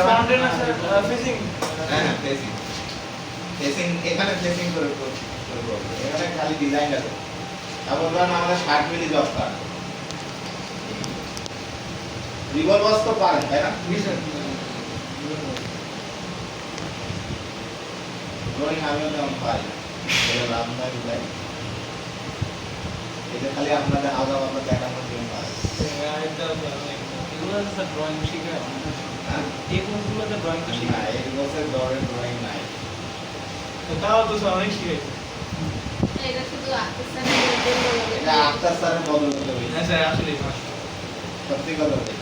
Front end আছে facing. হ্যাঁ facing. Facing এখানে ফেসিং করে এখানে খালি ডিজাইন আছে। তারপর ধরুন আমাদের 60 মিলি দরকার। রিভলভ বক্স তো পারেন তাই না? ড্রয়িং আমিও তেমন পারি না। এটা লাভ নাই বুঝাই। এটা খালি আপনাদের আলাদা আলাদা দেখানোর জন্য পারে। এগুলো স্যার ড্রয়িং শিখায় হ্যাঁ এই কোর্সগুলোতে ড্রয়িং তো না শিখায় এই বছর ড্রয়িং নাই। তাও তো স্যার অনেক শিখাইছে। এটা শুধু আর্টিস্ট স্যারের জন্য এটা আক্তার স্যারের বদল হতে হবে। হ্যাঁ স্যার আসলে সত্যি কথা বলতে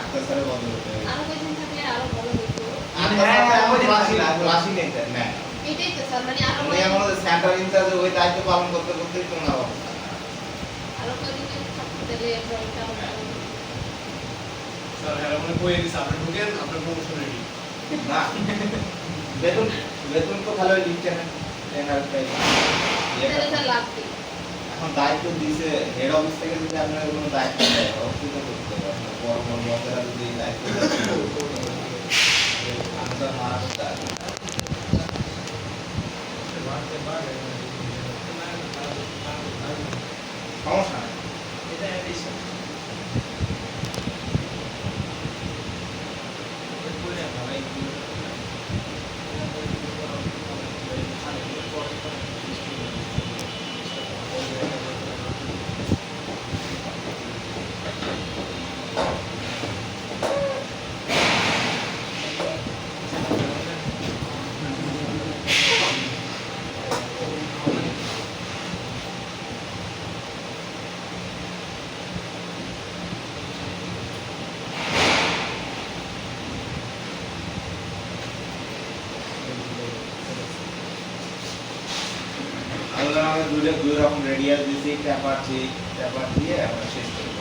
আক্তার স্যারের বদল হতে হবে। আরো কয়েকজন থাকলে আরো ভালো হতো। আক্তার স্যার আমার ক্লাসই না ক্লাসই নেই স্যার না। এটাই তো স্যার মানে আরো উনি আমাদের সেন্টার ইনচার্জ ওই দায়িত্ব পালন করতে করতেই তো না আরো কয়েকজন থাকতে দিলে ড্রয়িংটা আরো ভালো হতো। স্যার হ্যাঁ মানে কইয়ে দিছে আপনি ঢুকেন আপনার প্রমোশন রেডি না বেতন বেতন তো ভালো দিচ্ছে না ট্রেনারটাই এটা স্যার লাভ কি? এখন দায়িত্ব দিছে হেড অফিস থেকে যদি আপনার কোনো দায়িত্ব দেয় অবশ্যই তো করতে হবে আপনার বড় বড় বসেরা যদি এই দায়িত্ব দেয় আনসার মাস্টার সমস্যা নেই এটা এডিশন আমাদের দুই রকম রেডিয়াস দিয়েছি ট্যাপার দিয়ে আমরা শেষ করবো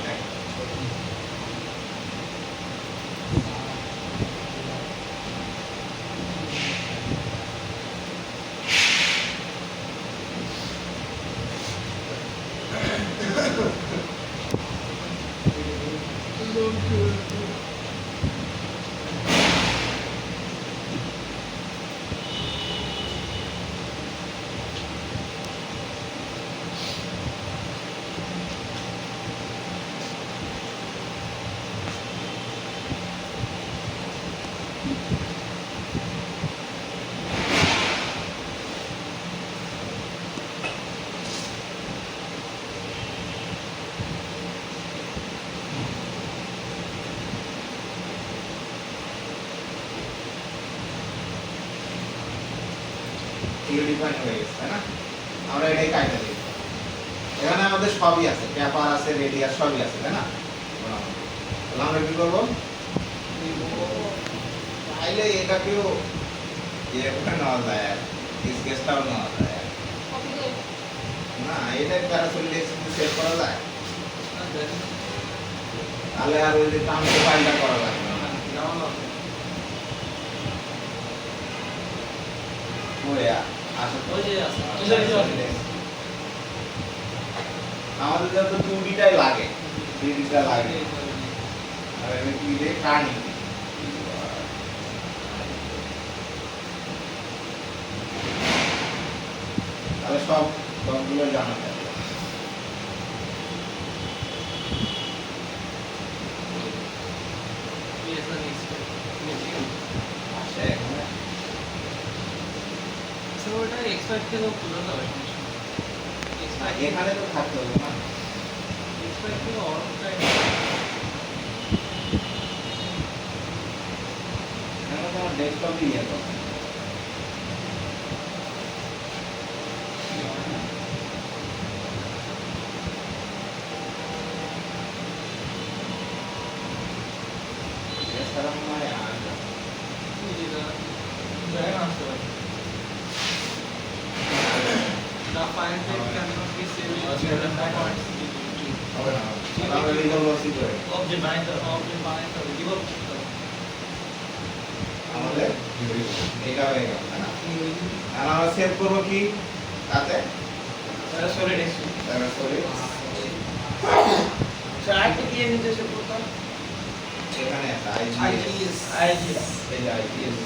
ডিফাইন হয়ে গেছে তাই না আমরা এটাই কাইটা দিই এখানে আমাদের সবই আছে পেপার আছে রেডিয়াস সবই আছে তাই না তাহলে আমরা কি করবো চাইলে এটাকেও ইয়ে করে নেওয়া যায় স্কেচটাও নেওয়া যায় কপি করে না এটাই প্যারাসোলিক সেট করা যায় তাহলে আর ওই যে ট্রান্সফার ফাইলটা করা লাগবে না ওয়া আসলে ওই যে আছে আমাদের যত 2D টাই লাগে 3D টা লাগে আর আমি কি রে কানি তাহলে সবগুলো জানা যাবে আসে এখানে ওটা এক্সপার্ট থেকে পুরো হবে এখানে তো থাকতে হবে না এক্সপার্ট থেকে অনলাইন এখানে তো আমার ডেস্কটপই ইয়ে করবে এছাড়া মনে হয় আর The file type cannot be saved as records. হবে না আমরা রিজলভ করছি করে Object বানাইতে হবে ডিবাগ আমাদের এটা হয়ে গেল না আর আমরা সেভ করব কি তাতে সরি নেক্সট তাহলে সরি স্যার আরেকটা কি নির্দেশ করতাম এখানে আছে আইজিএস এই যে আইজিএস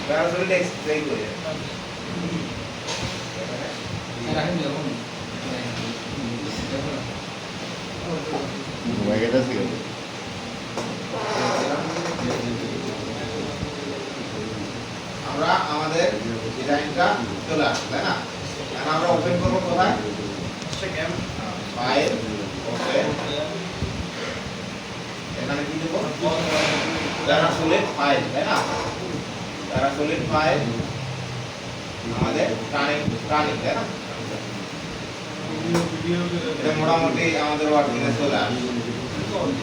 প্যারাসোলিড এক্সপ্লেইন করে আমরা আমাদের ডিজাইনটা চলে আসছে তাই না? এখন আমরা ওপেন করবো কোথায়? ফাইল ওপেন, এখানে কি দেবো? প্যারাসোলিড ফাইল তাই না? প্যারাসোলিড ফাইল আমাদের টানিং তাই না? এটা মোটামুটি আমাদের ওয়ার্কিংয়ে চলে আসছে,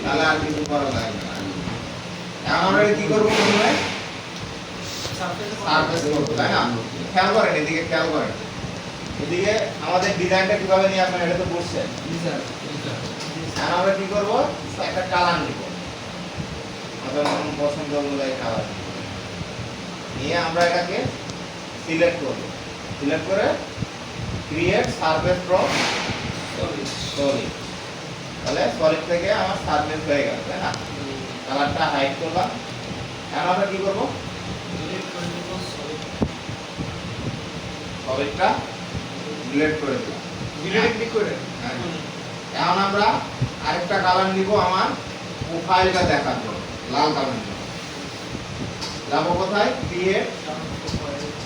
তাহলে আর কিছু করা লাগবে না। এখন আমরা কি করবো? প্রথমে সারফেস করবো তাই না? খেয়াল করেন এদিকে, খেয়াল করেন এদিকে আমাদের ডিজাইনটা কিভাবে নিয়ে আসবেন এটা তো বুঝছেন। এখন আমরা কি করবো? একটা কালার নিব, আমাদের মন পছন্দ অনুযায়ী কালার নিয়ে আমরা এটাকে সিলেক্ট করব, সিলেক্ট করে ক্রিয়েট সারফেস ফ্রম সলিড, তাহলে সলিড থেকে আমার সারফেস হয়ে গেল তাই না? কালারটা হাইড করলাম। এখন আমরা কি করব? সলিডটা ডিলিট করে দিলাম, ডিলিট ক্লিক করে। এখন আমরা আরেকটা কালার নিব আমার প্রোফাইলটা দেখার জন্য, লাল কালার নিব। যাবো কোথায়? ক্রিয়েট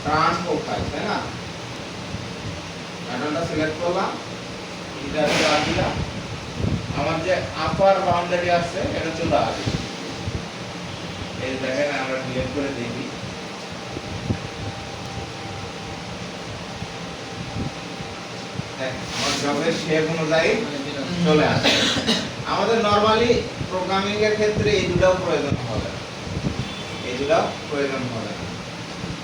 ট্রান্স প্রোফাইল তাই না? প্যাটার্নটা সিলেক্ট করলাম, এটা দিলাম, আমার যে আপার বাউন্ডারি আছে এটা চলে আসবে। এই দেখেন আমরা ডিলিট করে দেখি, আমার জবের শেপ অনুযায়ী চলে আসে। আমাদের নরমালি প্রোগ্রামিং এর ক্ষেত্রে এই দুটাও প্রয়োজন হবে, এই দুটাও প্রয়োজন হবে।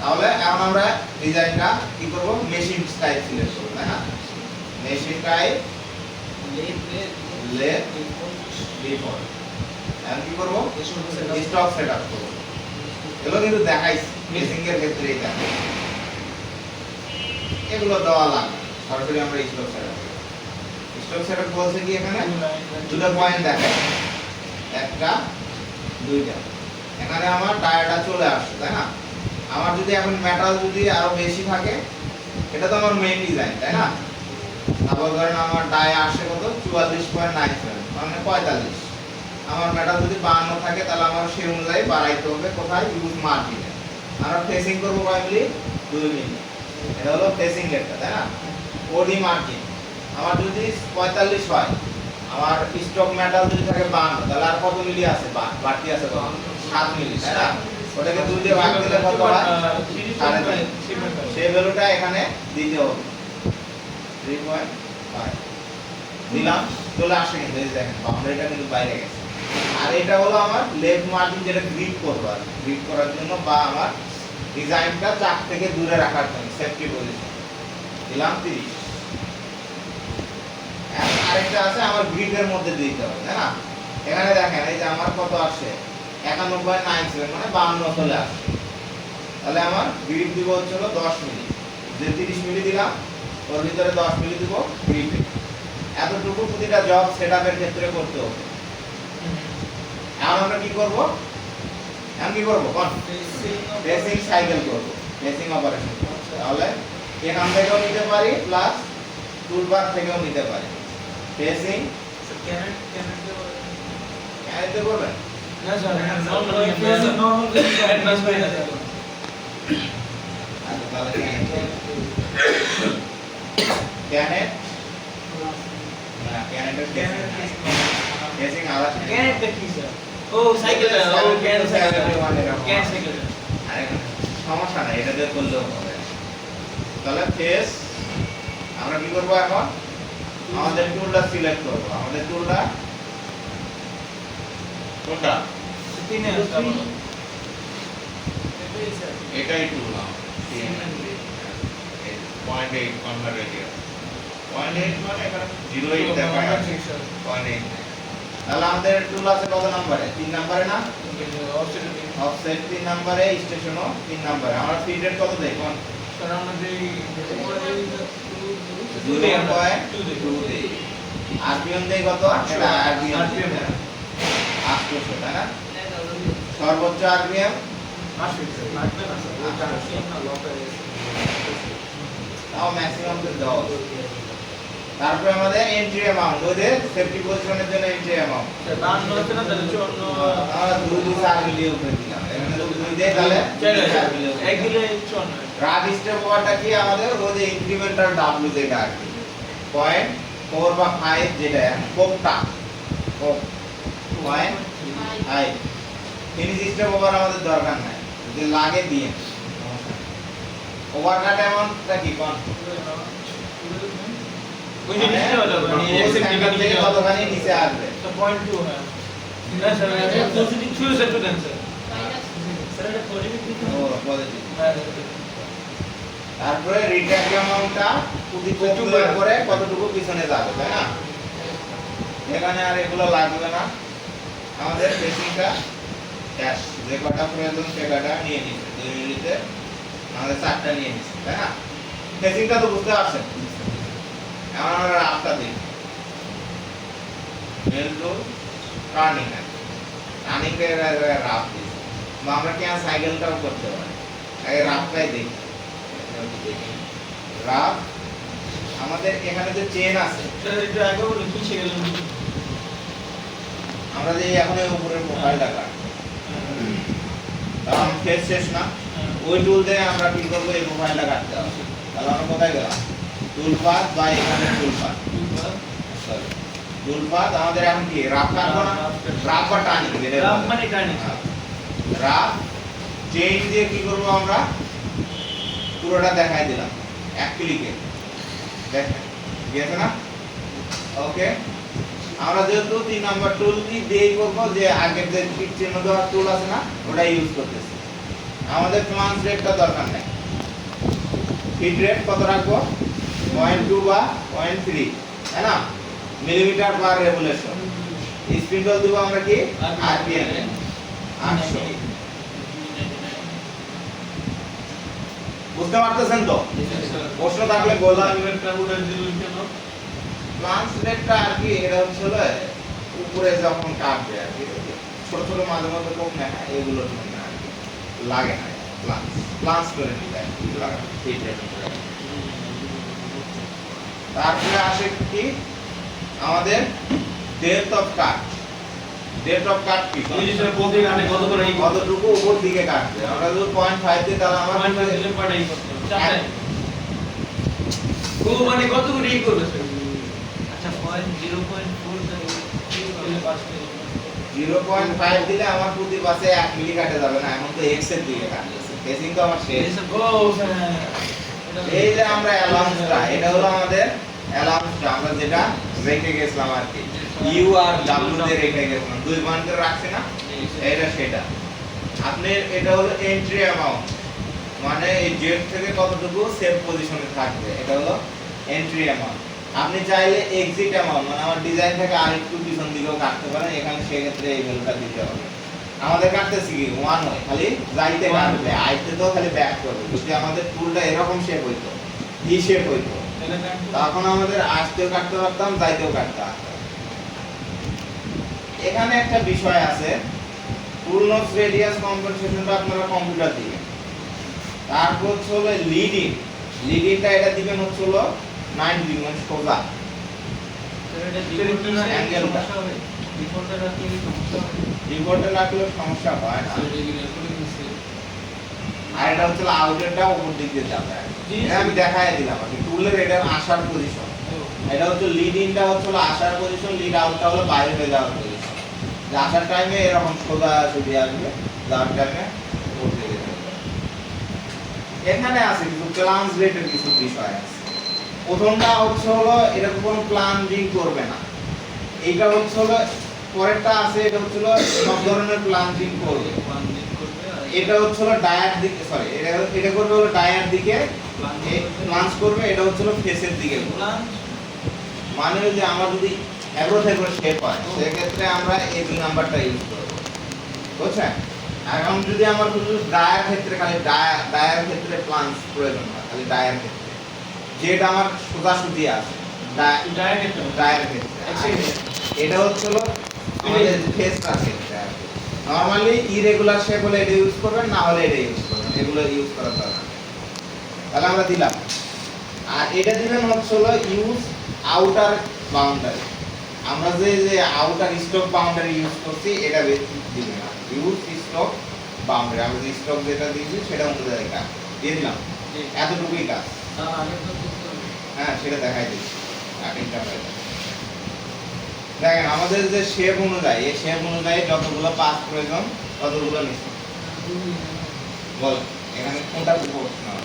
তাহলে এখন আমরা ডিজাইনটা কি করব? মেশিন টাইপ সিলেক্ট করব তাই না? Machine type let default. এখন কি করব? স্টক সেটআপ করব। এগুলো কিন্তু দেখাইছি মেশিং এর ক্ষেত্রে, এটা এগুলো দেওয়া লাগে সরাসরি আমরা স্টক সেটআপ। স্টক সেটআপ বলতে কি এখানে দুটো পয়েন্ট দেখায়, একটা দুইটা। এখানে আমার টায়ারটা চলে আসছে তাই না? আমার যদি এখন মেটাল যদি আরো বেশি থাকে, এটা তো আমার মেইন ডিজাইন তাই না? তারপর ধরেন আমার টায়ার আসে কত? 44.97 মানে 45। আমার মেটাল যদি 52 থাকে তাহলে আমার সেই অনুযায়ী বাড়াইতে হবে। কোথায়? ইউজ মার্জিনে। আমরা ফেসিং করব কয় মিলি? 2 মিলি। এটা হলো ফেসিং রেটটা তাই না? ওডি মার্জিন আমার যদি 45 হয়, আমার স্টক মেটাল যদি থাকে 52, তাহলে আর কত মিলি আছে? বাড়তি আছে কত? 7 মিলি তাই না? ওটাকে 2 দিয়ে ভাগ দিলে কত হয়? 3.5। সেই ভ্যালুটা এখানে দিতে হবে 3.5 দিলাম, চলে আসে। কিন্তু এই দেখেন বাউন্ডারিটা কিন্তু বাইরে গেছে। আর এটা হলো আমার লেফট মার্জিন, যেটা গ্রিড করব, আর গ্রিড করার জন্য বা আমার ডিজাইনটা চাক থেকে দূরে রাখার জন্য সেফটি পজিশন দিলাম 30। আরেকটা আছে আমার গ্রিডের মধ্যে দিতে হবে তাই না? এখানে দেখেন এই যে আমার কত আসছে? 91.97 মানে 52 চলে আসছে। তাহলে আমার গ্রিড দিব হচ্ছে 10 মিলি। যে 30 মিলি দিলাম ওর ভিতরে 10 মিলি দিব গ্রিডে। এতটুকু প্রতিটা জব সেটআপের ক্ষেত্রে করতে হবে। এখন আমরা কি করব? এখন কি করব? কোন ফেসিং সাইকেল করব, ফেসিং অপারেশন। তাহলে এখান থেকেও নিতে পারি প্লাস টুলবার থেকেও নিতে পারি। ফেসিং ক্যানেতে করবেন না sir, normal facing normal facing advance হয়ে যাবে। আচ্ছা তাহলে ক্যানেট না, ক্যানেটের ফেসিং আলাদা। ক্যানেটটা কি স্যার? ও সাইকেলটা, ও ক্যানেট সাইকেল, ক্যানেট সাইকেল। আরে সমস্যা নাই, এটা দিয়ে করলেও হবে। তাহলে ফেস আমরা কি করব? এখন আমাদের টুলটা সিলেক্ট করব। আমাদের টুলটা কোনটা? তিনে আসতে হবে। এটাই টুল না, 0.8 কনভার্ট রেডিয়াস। 0.8 মানে এখানে 0.8 দেখায় আছে, 0.8। তাহলে আমাদের টুল আছে কত নম্বরে? 3 নম্বরে না? অফসেট 3 নম্বরে, স্টেশনও 3 নম্বরে। আমরা ফিড রেট কত দেই? কোন স্যার আমাদের 0.2 দেই। আরপিএম দেই কত? এটা আরপিএম 800 তাই না? সর্বোচ্চ আরপিএম তাও ম্যাক্সিমাম তো দেওয়া হলো। তারপরে আমাদের এন্ট্রি অ্যামাউন্ট ওই যে সেফটি পজিশনের জন্য এন্ট্রি অ্যামাউন্ট আমরা 2 মিলিয়ন উপরে দিলাম, এখানে যদি 2 দেই তাহলে 4 মিলিয়ন। রাগ স্টেপ ওভারটা কি আমাদের ওই যে ইনক্রিমেন্টাল ডাব্লিউ যেটা আর কি 0.4 বা 5 যেটা কোপটা কোপ 0.5 ফিনিশ স্টেপ ওভার আমাদের দরকার নাই, যদি লাগে দিয়ে ওভারকাট অ্যামাউন্টটা কি কোন ওই যে নিচে হলো মানে এক্সেপ্ট থেকে কতখানি নিচে আসবে 0.2 है ना सर पॉजिटिव चूज है टू आंसर सर এটা পজিটিভ দিতে ও পজিটিভ। তারপরে রিটার্ন অ্যামাউন্টটা প্রতি কোপের পরে কতটুকু পিছনে যাবে তাই না, এখানে আর এগুলো লাগবে না, আমাদের বেসিকটা ক্যাশ যে কটা প্রয়োজন সে কটা নিয়ে নিচ্ছে 2 মিনিটে আমাদের 4টা নিয়ে নিচ্ছে তাই না। বেসিকটা তো বুঝতে পারছেন, এখন আমরা রাফটা দিই মেল টু টার্নিং টার্নিং এর রাফ দিই বা আমরা কি আর সাইকেলটাও করতে পারি, আগে রাফটাই দেখি রাফ আমাদের এখানে যে চেন আছে স্যার এটা আগে বলুন কি ছিল আমরা যে এখন এই উপরের প্রোফাইলটা কাট তাহলে আমরা ফেস শেষ না ওই টুল দিয়ে আমরা কি করব এই প্রোফাইলটা কাটতে হবে, তাহলে আমরা কোথায় গেলাম টুল পাথ বা এখানে টুল পাথ সরি টুল পাথ আমাদের এখন কি রাফ কাটবো না রাফ বা টার্নিং রাফ মানে টার্নিং রাফ চেইন দিয়ে কি করব আমরা পুরোটা দেখাই দিলাম এক ক্লিকে দেখেন গেছে না ওকে। আমরা যেহেতু 3 নাম্বার টুল দিয়েই করব যে আগের যে টিক চিহ্ন দেওয়া টুল আছে না ওটা ইউজ করতেছি, আমাদের প্লান্স রেটটা দরকার নাই, ফিট রেট কত রাখবো 0.2 বা 0.3 তাই না মিলিমিটার পার রেভলিউশন, স্পিন্ডল দিব আমরা কি আরপিএম 800। বুঝতে পারতেছেন তো, প্রশ্ন থাকলে বললাম প্লান্স রেটটা আর কি এটা হচ্ছে উপরে যখন কাটবে আর কি ছোট ছোট মাঝে মাঝে কম না এগুলো না আর কি লাগে না প্লান্স করে নিতে আর কি লাগে ফিট রেট। তারপরে আসে কি আমাদের depth of cut, depth of কাট কি ওই যে স্যার বলতে গানে কত করে এই কতটুকু উপর দিকে কাটবে, আমরা যদি 0.5 দিই তাহলে আমার 0.5 দিলে পাটাই করতে হবে চারটায় ও মানে কত করে এই করবে স্যার আচ্ছা 0.4 দিলে পাস করে 0.5 দিলে আমার প্রতি পাশে 1 মিলি কাটে যাবে না, এখন তো x এর দিকে কাটতেছে ফেসিং তো আমার শেষ। ও স্যার এই যে আমরা অ্যালাউন্সটা এটা হলো আমাদের অ্যালাউন্সটা আমরা যেটা রেখে গেছিলাম আর কি ইউ আর ডাব্লিউ দিয়ে রেখে গেছিলাম 2 পয়েন্ট করে রাখছি না এটা সেটা। আপনি এটা হলো এন্ট্রি অ্যামাউন্ট মানে এই জেড থেকে কতটুকু সেভ পজিশনে থাকবে এটা হলো এন্ট্রি অ্যামাউন্ট। আপনি চাইলে এক্সিট অ্যামাউন্ট মানে আমার ডিজাইন থেকে আরেকটু পিছন দিকেও কাটতে পারেন, এখানে সেই ক্ষেত্রে এই ভ্যালুটা দিতে হবে। আমাদের কাটতেছি কি ওয়ান হয় খালি যাইতে কাটবে আইতে তো খালি ব্যাক করবে, যদি আমাদের টুলটা এরকম শেপ হইতো ই শেপ হইতো তখন আমাদের আসতেও কাটতে পারতাম যাইতেও কাটতে পারতাম। এখানে একটা বিষয় আছে ফুল নোটস রেডিয়াস কম্পেনসেশনটা আপনারা কম্পিউটার দিবেন, তারপর হলো লিডিং লিডিংটা এটা দিবেন হচ্ছে হলো 90 ডিগ্রি মানে সোজা অ্যাঙ্গেলটা রিপোর্টে রাখলে সমস্যা হয় না, আর এটা হচ্ছে আউটলেটটা উপর দিক দিয়ে যাবে এটা আমি দেখাই দিলাম আর কি টুলের এটার আসার পজিশন, এটা হচ্ছে লিড ইনটা হচ্ছে হলো আসার পজিশন, লিড আউটটা হলো বাইরে হয়ে যাওয়ার পজিশন, যে আসার টাইমে এরকম সোজা ছবি আসবে যাওয়ার টাইমে উপর দিকে যাবে। এখানে আছে কিছু প্লান্স রেটের কিছু বিষয় আছে। প্রথমটা হচ্ছে হলো এটা কোনো প্লানজিং করবে না, এইটা হচ্ছে হলো পরেরটা আছে এটা হচ্ছে হলো সব ধরনের প্লানজিং করবে, এটা হচ্ছে হলো ডায়ার দিকে সরি এটা করবে হলো ডায়ার দিকে প্লাঞ্জ করবে, এটা হচ্ছে হলো ফেসের দিকে মানে যে আমার যদি অ্যাগ্রো থেকে শেপ হয় সেক্ষেত্রে আমরা এই 2 নাম্বারটা ইউজ করব বুঝছেন। এখন যদি আমার শুধু ডায়ার ক্ষেত্রে খালি ডায়ার ক্ষেত্রে প্লাঞ্জ প্রয়োজন হয় খালি ডায়ার ক্ষেত্রে যেটা আমার সোজাসুজি আছে ডায়ার ক্ষেত্রে এটা হচ্ছে হলো আমাদের ফেসটা ক্ষেত্রে নরমালি ইরেগুলার শেপ হলে এটা ইউজ করবেন, না হলে এটা ইউজ করবেন, এগুলো ইউজ করার দরকার নেই। তাহলে আমরা দিলাম, আর এটা দিবেন হচ্ছে হলো ইউজ আউটার বাউন্ডারি। আমরা যে যে আউটার স্টক বাউন্ডারি ইউজ করছি এটা দিবেন না, ইউজ স্টক বাউন্ডারি। আমরা যে স্টক যেটা দিয়েছি সেটা অনুযায়ী কাজ দিয়ে দিলাম, এতটুকুই কাজ। হ্যাঁ, সেটা দেখাই দিচ্ছি আরেকটা হয়ে দেখেন আমাদের যে শেপ অনুযায়ী, এই শেপ অনুযায়ী যতগুলো পাস প্রয়োজন ততগুলো নিচ্ছি। বল এখানে কোনটা প্রপোর্শনাল?